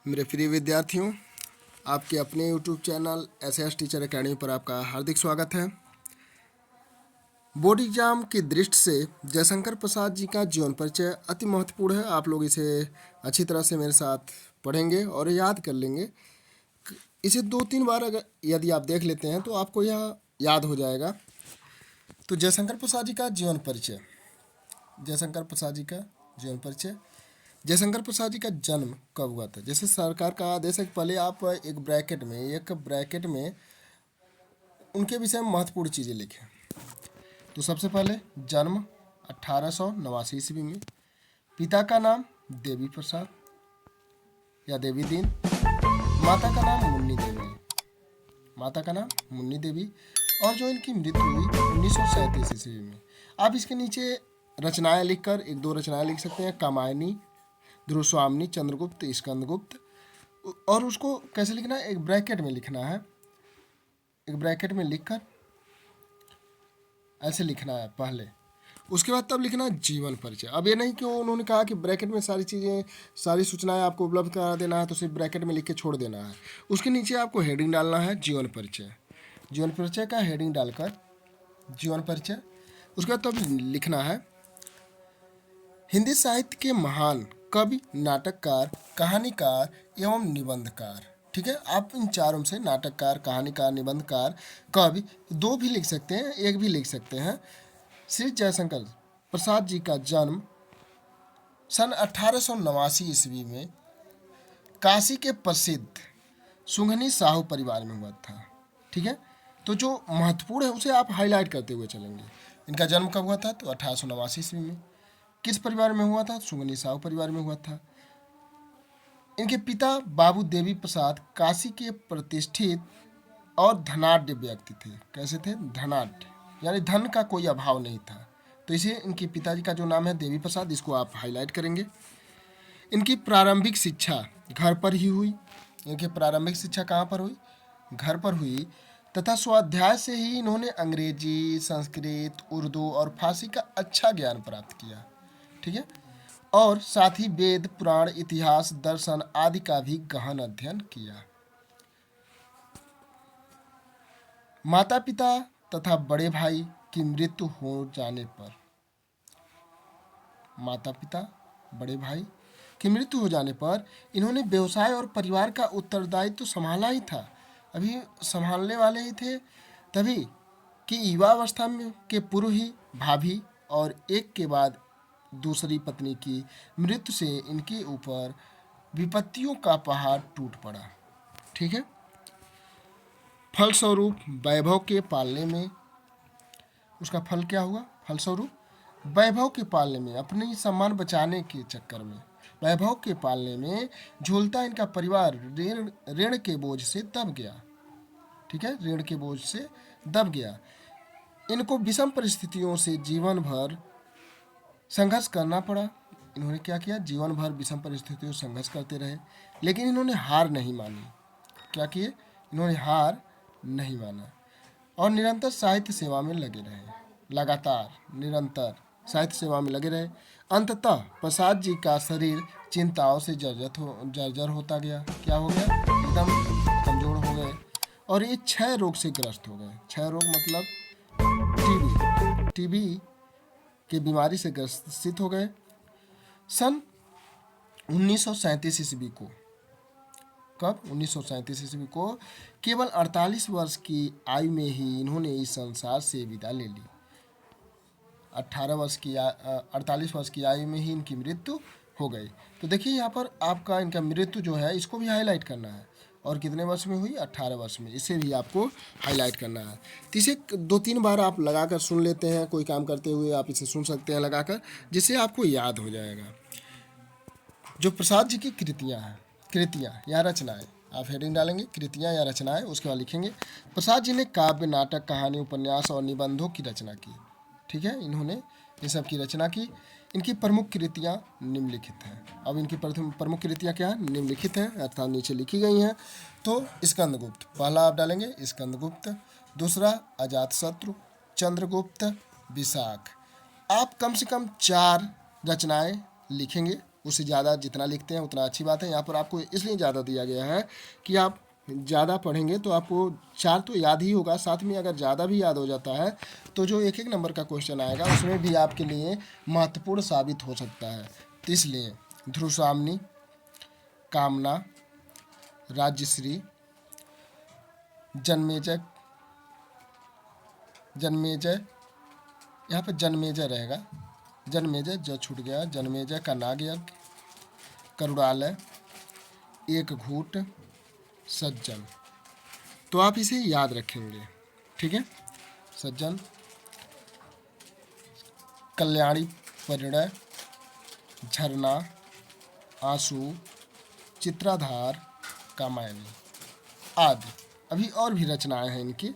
मेरे प्रिय विद्यार्थियों, आपके अपने YouTube channel SS teacher academy पर आपका हार्दिक स्वागत है। बोर्ड एग्जाम की दृष्टि से जयशंकर प्रसाद जी का जीवन परिचय अति महत्वपूर्ण है। आप लोग इसे अच्छी तरह से मेरे साथ पढ़ेंगे और याद कर लेंगे। इसे 2-3 बार अगर यदि आप देख लेते हैं तो आपको यह याद हो जाएगा। तो जयशंकर प्रसाद जी का जीवन परिचय। जयशंकर प्रसाद जी का जीवन परिचय। जयशंकर प्रसाद जी का जन्म कब हुआ था? जैसे सरकार का आदेश है कि पहले आप एक ब्रैकेट में उनके विषय में महत्वपूर्ण चीज़ें लिखें। तो सबसे पहले जन्म 1889 ईस्वी में। पिता का नाम देवी प्रसाद या देवी दीन। माता का नाम मुन्नी देवी और जो इनकी मृत्यु हुई 1937 ईस्वी में। आप इसके नीचे रचनाएं लिखकर 1-2 रचनाएं लिख सकते हैं। कामायनी, ध्रुवस्वामिनी, चंद्रगुप्त, स्कंदगुप्त। और उसको कैसे लिखना है? एक ब्रैकेट में लिखना है। एक ब्रैकेट में लिखकर ऐसे लिखना है पहले। उसके बाद तब लिखना है जीवन परिचय। अब ये नहीं कि उन्होंने कहा कि ब्रैकेट में सारी चीज़ें, सारी सूचनाएं आपको उपलब्ध करा देना है तो सिर्फ ब्रैकेट में लिख के छोड़ देना है। उसके नीचे आपको हेडिंग डालना है जीवन परिचय। जीवन परिचय का हेडिंग डालकर जीवन परिचय। उसके बाद तब लिखना है हिंदी साहित्य के महान कवि, नाटककार, कहानीकार एवं निबंधकार। ठीक है, आप इन चारों से नाटककार, कहानीकार, निबंधकार, कवि 2 भी लिख सकते हैं, 1 भी लिख सकते हैं। श्री जयशंकर प्रसाद जी का जन्म सन 1889 ईस्वी में काशी के प्रसिद्ध सुंघनी साहू परिवार में हुआ था। ठीक है, तो जो महत्वपूर्ण है उसे आप हाईलाइट करते हुए चलेंगे। इनका जन्म कब हुआ था? तो 1889 ईस्वी में। किस परिवार में हुआ था? सुंघनी साहू परिवार में हुआ था। इनके पिता बाबू देवी प्रसाद काशी के प्रतिष्ठित और धनाढ्य व्यक्ति थे। कैसे थे? धनाढ्य, यानी धन का कोई अभाव नहीं था। तो इसे इनके पिताजी का जो नाम है देवी प्रसाद, इसको आप हाईलाइट करेंगे। इनकी प्रारंभिक शिक्षा घर पर ही हुई। इनकी प्रारंभिक शिक्षा कहाँ पर हुई? घर पर हुई तथा स्वाध्याय से ही इन्होंने अंग्रेजी, संस्कृत, उर्दू और फारसी का अच्छा ज्ञान प्राप्त किया। ठीक है, और साथ ही वेद, पुराण, इतिहास, दर्शन आदि का भी गहन अध्ययन किया। माता पिता तथा बड़े भाई की मृत्यु हो जाने पर, माता पिता बड़े भाई की मृत्यु हो जाने पर इन्होंने व्यवसाय और परिवार का उत्तरदायित्व तो संभाला ही था, अभी संभालने वाले ही थे तभी कि युवावस्था में के पूर्व ही भाभी और एक के बाद दूसरी पत्नी की मृत्यु से इनके ऊपर विपत्तियों का पहाड़ टूट पड़ा। ठीक है, फलस्वरूप वैभव के पालने में, उसका फल क्या हुआ? फलस्वरूप वैभव के पालने में, अपनी सम्मान बचाने के चक्कर में, वैभव के पालने में झूलता इनका परिवार ऋण के बोझ से दब गया। ठीक है, ऋण के बोझ से दब गया। इनको विषम परिस्थितियों से जीवन भर संघर्ष करना पड़ा। इन्होंने क्या किया? जीवन भर विषम परिस्थितियों से संघर्ष करते रहे, लेकिन इन्होंने हार नहीं मानी। क्या किए? इन्होंने हार नहीं माना और निरंतर साहित्य सेवा में लगे रहे। लगातार निरंतर साहित्य सेवा में लगे रहे। अंततः प्रसाद जी का शरीर चिंताओं से जर्जर होता गया। क्या हो गया? एकदम कमजोर हो गए और ये क्षय रोग से ग्रस्त हो गए। क्षय रोग मतलब टीबी की बीमारी से ग्रसित हो गए। सन 1937 ईस्वी को, कब? 1937 ईस्वी को केवल 48 वर्ष की आयु में ही इन्होंने इस संसार से विदा ले ली। 48 वर्ष की आयु में ही इनकी मृत्यु हो गई। तो देखिए यहाँ पर आपका इनका मृत्यु जो है इसको भी हाईलाइट करना है। और कितने वर्ष में हुई? 18 वर्ष में। इसे भी आपको हाईलाइट करना है। तो इसे 2-3 बार आप लगाकर सुन लेते हैं। कोई काम करते हुए आप इसे सुन सकते हैं लगाकर, जिससे आपको याद हो जाएगा। जो प्रसाद जी की कृतियाँ या रचनाएं, आप हेडिंग डालेंगे कृतियाँ या रचनाएं, उसके बाद लिखेंगे प्रसाद जी ने काव्य, नाटक, कहानी, उपन्यास और निबंधों की रचना की। ठीक है, इन्होंने इन सब की रचना की। इनकी प्रमुख कृतियाँ निम्नलिखित हैं। अब इनकी प्रमुख कृतियाँ क्या हैं? निम्नलिखित हैं अर्थात नीचे लिखी गई हैं। तो स्कंदगुप्त, पहला आप डालेंगे स्कंदगुप्त, दूसरा अजातशत्रु, चंद्रगुप्त, विशाख। आप कम से कम 4 रचनाएं लिखेंगे उससे ज़्यादा जितना लिखते हैं उतना अच्छी बात है। यहाँ पर आपको इसलिए ज़्यादा दिया गया है कि आप ज़्यादा पढ़ेंगे तो आपको 4 तो याद ही होगा, साथ में अगर ज़्यादा भी याद हो जाता है तो जो एक एक नंबर का क्वेश्चन आएगा उसमें भी आपके लिए महत्वपूर्ण साबित हो सकता है। तो इसलिए ध्रुवसामनी, कामना, राज्यश्री, जन्मेजय, यहाँ पर जन्मेजय रहेगा, जन्मेजय जो छूट गया, जन्मेजय का नागयज्ञ, करुणालय, एक घूट, सज्जन। तो आप इसे याद रखेंगे, ठीक है। सज्जन, कल्याणी परिणय, झरना, आंसू, चित्राधार, कामायनी आदि। अभी और भी रचनाएं हैं इनकी,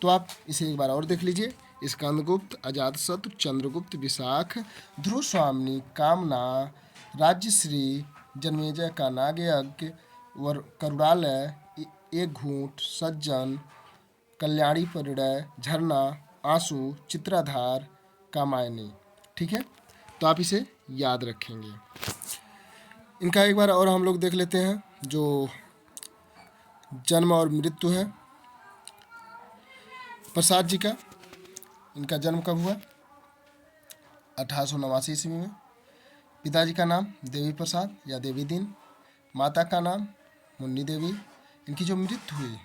तो आप इसे एक बार और देख लीजिए। स्कंदगुप्त, अजातशत्रु, चंद्रगुप्त, विशाख, ध्रुवस्वामिनी, कामना, राज्यश्री, जन्मेजय का नागयज्ञ, करुणालय, एक घूंट, सज्जन, कल्याणी परिणय, झरना, आंसू, चित्राधार, कामायनी, ठीक है। तो आप इसे याद रखेंगे। इनका एक बार और हम लोग देख लेते हैं जो जन्म और मृत्यु है प्रसाद जी का। इनका जन्म कब हुआ? 1889 ईस्वी में। पिताजी का नाम देवी प्रसाद या देवी दीन, माता का नाम मुन्नी देवी। इनकी जो मृत्यु हुई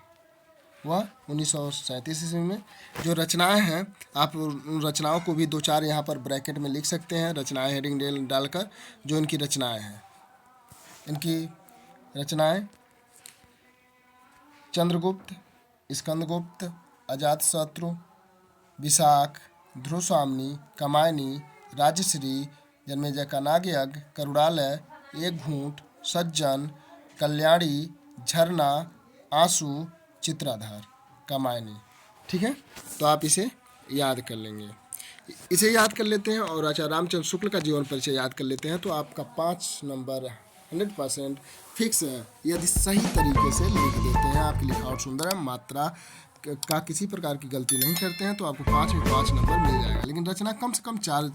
वह 1937 ईस्वी में। जो रचनाएं हैं आप उन रचनाओं को भी 2-4 यहाँ पर ब्रैकेट में लिख सकते हैं, रचनाएं हेडिंग डालकर, जो इनकी रचनाएं हैं। इनकी रचनाएं चंद्रगुप्त, स्कंदगुप्त, अजातशत्रु, विशाख, ध्रुवस्वामिनी, कामायनी, राज्यश्री, जन्मेजय का नागयज्ञ, करुणालय, एक घूंट, सज्जन, कल्याणी, झरना, आंसू, चित्राधार, कामायनी, ठीक है। तो आप इसे याद कर लेंगे। इसे याद कर लेते हैं और आचार्य रामचंद्र शुक्ल का जीवन परिचय याद कर लेते हैं, तो आपका 5 नंबर 100% फिक्स है यदि सही तरीके से लिख देते हैं। आपकी लिखावट सुंदर है, मात्रा का किसी प्रकार की गलती नहीं करते हैं, तो आपको 5 में 5 नंबर मिल जाएगा। लेकिन रचना कम से कम 4